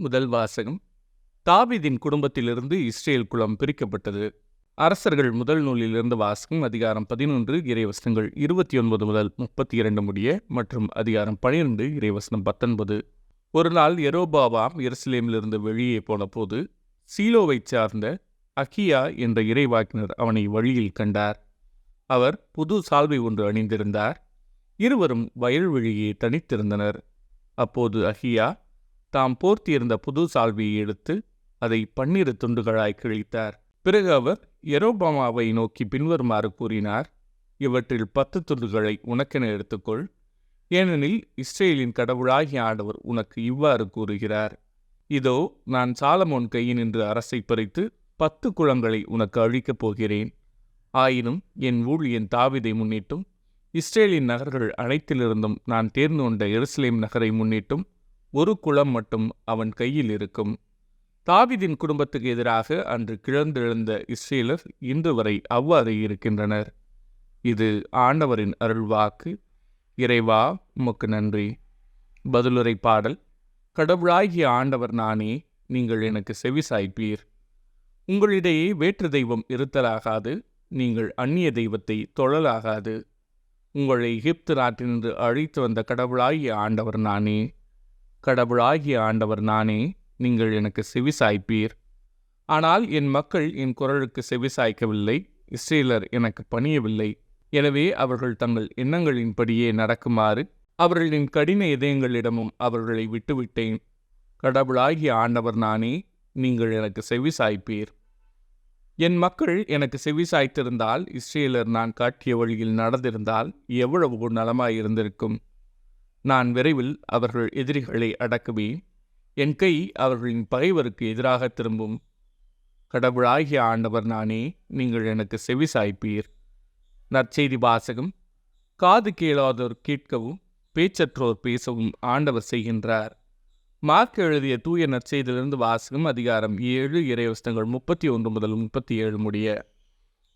முதல் வாசகம். தாவீதின் குடும்பத்திலிருந்து இஸ்ரேல் குலம் பிரிக்கப்பட்டது. அரசர்கள் முதல் நூலிலிருந்து வாசகம். அதிகாரம் 11 இறைவசனங்கள் 29 முதல் 32 முடிய மற்றும் அதிகாரம் 12 இறைவசனம் 19. ஒரு நாள் யெரொபெயாம் எருசலேமிலிருந்து வெளியே போன போது சீலோவைச் சார்ந்த அகியா என்ற இறைவாக்கினர் அவனை வழியில் கண்டார். அவர் புது சால்வை ஒன்று அணிந்திருந்தார். இருவரும் வயல்வெளியே தனித்திருந்தனர். அப்போது அகியா தாம் போர்த்தியிருந்த புது சால்வையை எடுத்து அதை 12 துண்டுகளாய் கிழித்தார். பிறகு அவர் யெரொபெயாமை நோக்கி பின்வருமாறு கூறினார்: இவற்றில் 10 துண்டுகளை உனக்கென எடுத்துக்கொள். ஏனெனில் இஸ்ரேலின் கடவுளாகிய ஆண்டவர் உனக்கு இவ்வாறு கூறுகிறார்: இதோ, நான் சாலமோன் கையினின்று அரசை பறித்து 10 குளங்களை உனக்கு அழிக்கப் போகிறேன். ஆயினும் என் ஊழியன் தாவீதை முன்னிட்டும் இஸ்ரேலின் நகர்கள் அனைத்திலிருந்தும் நான் தேர்ந்து கொண்ட எருசலேம் நகரை முன்னிட்டும் ஒரு குளம் மட்டும் அவன் கையில் இருக்கும். தாவீதின் குடும்பத்துக்கு எதிராக அன்று கிளர்ந்தெழுந்த இஸ்ரேலர் இன்று வரை அவ்வாறு இருக்கின்றனர். இது ஆண்டவரின் அருள்வாக்கு. இறைவா, உமக்கு நன்றி. பதிலுரை பாடல். கடவுளாகிய ஆண்டவர் நானே, நீங்கள் எனக்கு செவிசாய்ப்பீர். உங்களிடையே வேற்று தெய்வம் இருத்தலாகாது, நீங்கள் அந்நிய தெய்வத்தை தொழலாகாது. உங்களை எகிப்து நாட்டினின்று அழைத்து வந்த கடவுளாகிய ஆண்டவர் நானே. கடவுளாகிய ஆண்டவர் நானே, நீங்கள் எனக்கு செவிசாய்ப்பீர். ஆனால் என் மக்கள் என் குரலுக்கு செவிசாய்க்கவில்லை, இஸ்ரேலர் எனக்கு பணியவில்லை. எனவே அவர்கள் தங்கள் எண்ணங்களின்படியே நடக்குமாறு அவர்களின் கடின இதயங்களிடமும் அவர்களை விட்டுவிட்டேன். கடவுளாகிய ஆண்டவர் நானே, நீங்கள் எனக்கு செவிசாய்ப்பீர். என் மக்கள் எனக்கு செவிசாய்த்திருந்தால், இஸ்ரேலர் நான் காட்டிய வழியில் நடந்திருந்தால் எவ்வளவு நலமாயிருந்திருக்கும். நான் விரைவில் அவர்கள் எதிரிகளை அடக்குவேன். என் கை அவர்களின் பகைவருக்கு எதிராக திரும்பும். கடவுளாகிய ஆண்டவர் நானே, நீங்கள் எனக்கு செவிசாய்ப்பீர். நற்செய்தி வாசகம். காது கேளாதோர் கேட்கவும் பேச்சற்றோர் பேசவும் ஆண்டவர் செய்கின்றார். மார்க் எழுதிய தூய நற்செய்தியிலிருந்து வாசகம். அதிகாரம் 7 இறைவசனங்கள் 31 முதல் 37 முடிய.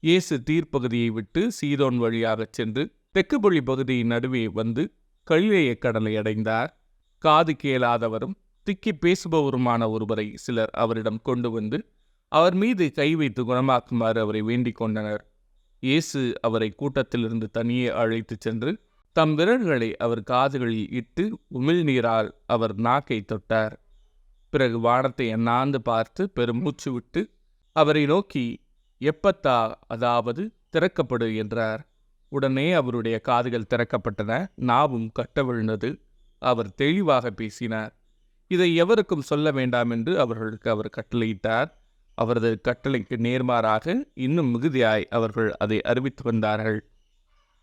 இயேசு தீர்ப்பகுதியை விட்டு சீதோன் வழியாகச் சென்று தெக்குபொழி பகுதியின் நடுவே வந்து கலிலேய கடலை அடைந்தார். காது கேளாதவரும் திக்கி பேசுபவருமான ஒருவரை சிலர் அவரிடம் கொண்டு வந்து அவர் மீது கை வைத்து குணமாக்குமாறு அவரை வேண்டிக் கொண்டனர். இயேசு அவரை கூட்டத்திலிருந்து தனியே அழைத்துச் சென்று தம் விரல்களை அவர் காதுகளில் இட்டு உமிழ்நீரால் அவர் நாக்கை தொட்டார். பிறகு வானத்தை அண்ணாந்து பார்த்து பெருமூச்சு விட்டு அவரை நோக்கி, எப்பத்தா, அதாவது திறக்கப்படு என்றார். உடனே அவருடைய காதுகள் திறக்கப்பட்டன, நாவும் கட்டவிழ்ந்தது. அவர் தெளிவாக பேசினார். இதை எவருக்கும் சொல்ல வேண்டாம் என்று அவர்களுக்கு அவர் கட்டளையிட்டார். அவரது கட்டளைக்கு நேர்மாறாக இன்னும் மிகுதியாய் அவர்கள் அதை அறிவித்து வந்தார்கள்.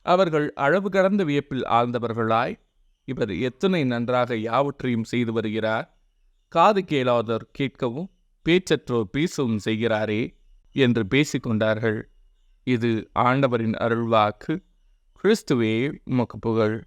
அவர்கள் அளவு கடந்த வியப்பில் ஆழ்ந்தவர்களாய், இவர் எத்தனை நன்றாக யாவற்றையும் செய்து வருகிறார், காது கேளாதோர் கேட்கவும் பேச்சற்றோர் பேசவும் செய்கிறாரே என்று பேசிக்கொண்டார்கள். இது ஆண்டவரின் அருள்வாக்கு. கிறிஸ்துவே, உமக்கு புகழ்.